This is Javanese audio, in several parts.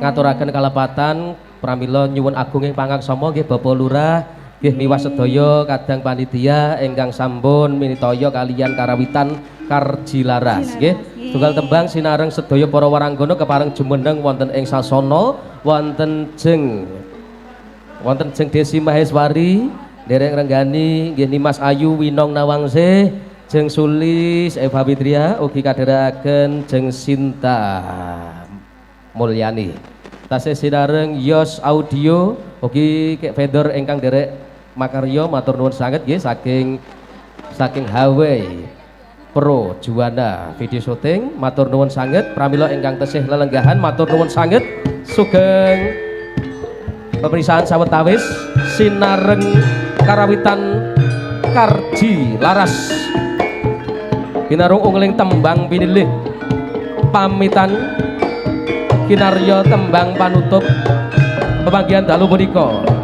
ngaturaken kalepatan pramila nyuwun agung ing pangaksama nggih Bapak Lurah nggih miwah sedaya kadang panitia ingkang sampun minitaya kaliyan karawitan Karji Laras nggih tunggal tembang sinareng sedaya para waranggana kepareng jumeneng wonten ing sasana wonten jeng Desi Maheswari dereng renggani nggih Nimas Ayu Winong Nawangse jeng Sulis Eva Fitria ugi kadheraken jeng Sinta Mulyani tasih sinareng Yos Audio ugi vendor ingkang derek makarya matur nuwun sanget nggih saking Hawaii Pro Juwana video syuting matur nuwun sanget pramila ingkang tesih lelenggahan matur nuwun sanget sugeng pemeriksaan sawetawis sinareng karawitan Karji Laras kinarung ungling tembang pinilih pamitan kinarya tembang panutup pemanggihan dalu punika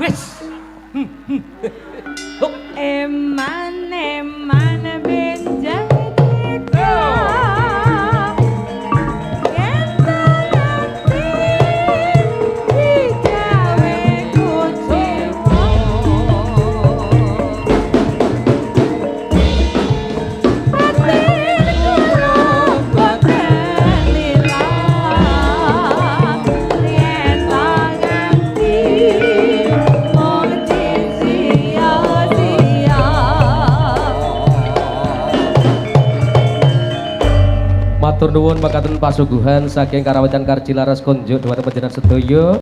Wis. Eman benjang Matur nuwun mekaten pasuguhan saking Karawitan Karjilaras Konjuk dhumateng panjenengan sedaya.